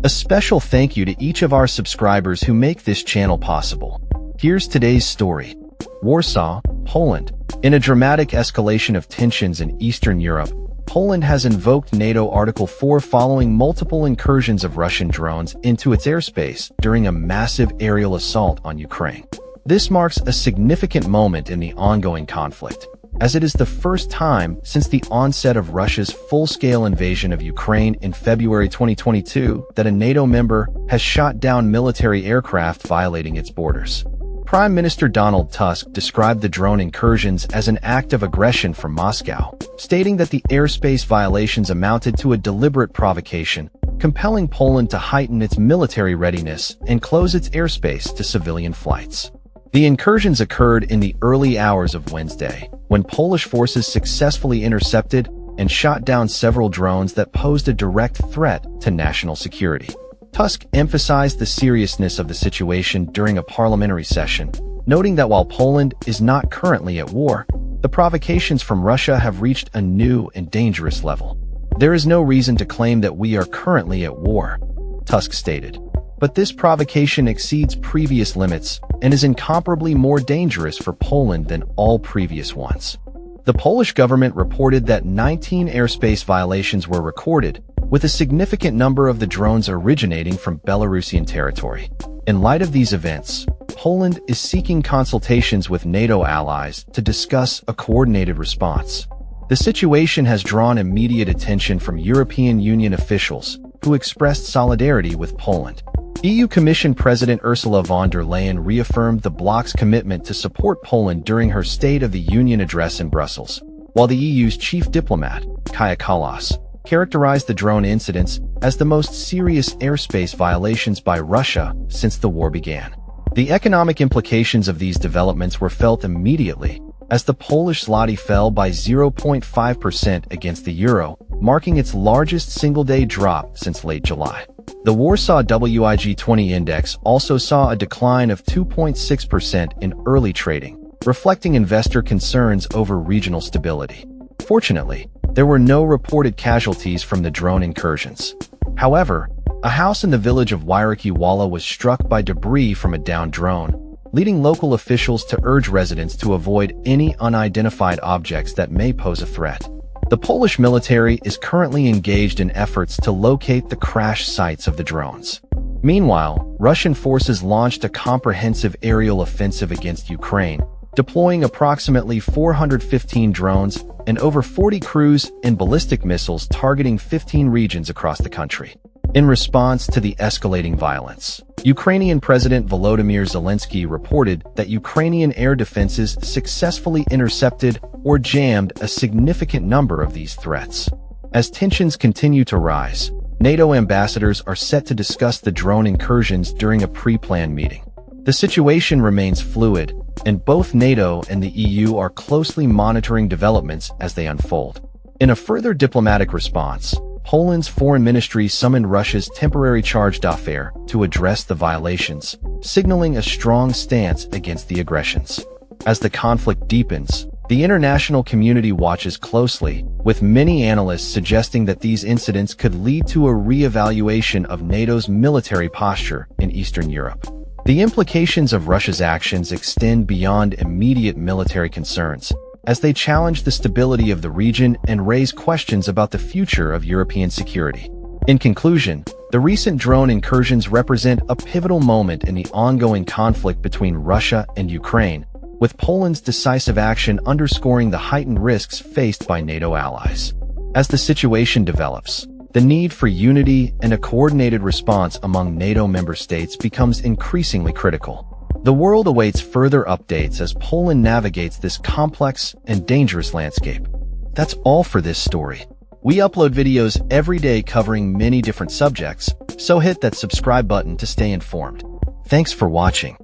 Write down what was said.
A special thank you to each of our subscribers who make this channel possible. Here's today's story. Warsaw, Poland. In a dramatic escalation of tensions in Eastern Europe, Poland has invoked NATO Article 4 following multiple incursions of Russian drones into its airspace during a massive aerial assault on Ukraine. This marks a significant moment in the ongoing conflict, as it is the first time since the onset of Russia's full-scale invasion of Ukraine in February 2022 that a NATO member has shot down military aircraft violating its borders. Prime Minister Donald Tusk described the drone incursions as an act of aggression from Moscow, stating that the airspace violations amounted to a deliberate provocation, compelling Poland to heighten its military readiness and close its airspace to civilian flights. The incursions occurred in the early hours of Wednesday, when Polish forces successfully intercepted and shot down several drones that posed a direct threat to national security. Tusk emphasized the seriousness of the situation during a parliamentary session, noting that while Poland is not currently at war, the provocations from Russia have reached a new and dangerous level. "There is no reason to claim that we are currently at war," Tusk stated. "But this provocation exceeds previous limits and is incomparably more dangerous for Poland than all previous ones." The Polish government reported that 19 airspace violations were recorded, with a significant number of the drones originating from Belarusian territory. In light of these events, Poland is seeking consultations with NATO allies to discuss a coordinated response. The situation has drawn immediate attention from European Union officials, who expressed solidarity with Poland. EU Commission President Ursula von der Leyen reaffirmed the bloc's commitment to support Poland during her State of the Union address in Brussels, while the EU's chief diplomat, Kaja Kallas, characterized the drone incidents as the most serious airspace violations by Russia since the war began. The economic implications of these developments were felt immediately, as the Polish zloty fell by 0.5% against the euro, marking its largest single-day drop since late July. The Warsaw WIG20 index also saw a decline of 2.6% in early trading, reflecting investor concerns over regional stability. Fortunately, there were no reported casualties from the drone incursions. However, a house in the village of Wala was struck by debris from a downed drone, leading local officials to urge residents to avoid any unidentified objects that may pose a threat. The Polish military is currently engaged in efforts to locate the crash sites of the drones. Meanwhile, Russian forces launched a comprehensive aerial offensive against Ukraine, deploying approximately 415 drones and over 40 cruise and ballistic missiles targeting 15 regions across the country. In response to the escalating violence, Ukrainian President Volodymyr Zelensky reported that Ukrainian air defenses successfully intercepted or jammed a significant number of these threats. As tensions continue to rise, NATO ambassadors are set to discuss the drone incursions during a pre-planned meeting. The situation remains fluid, and both NATO and the EU are closely monitoring developments as they unfold. In a further diplomatic response, Poland's foreign ministry summoned Russia's temporary charge d'affaires to address the violations, signaling a strong stance against the aggressions. As the conflict deepens, the international community watches closely, with many analysts suggesting that these incidents could lead to a re-evaluation of NATO's military posture in Eastern Europe. The implications of Russia's actions extend beyond immediate military concerns, as they challenge the stability of the region and raise questions about the future of European security. In conclusion, the recent drone incursions represent a pivotal moment in the ongoing conflict between Russia and Ukraine, with Poland's decisive action underscoring the heightened risks faced by NATO allies. As the situation develops, the need for unity and a coordinated response among NATO member states becomes increasingly critical. The world awaits further updates as Poland navigates this complex and dangerous landscape. That's all for this story. We upload videos every day covering many different subjects, so hit that subscribe button to stay informed. Thanks for watching.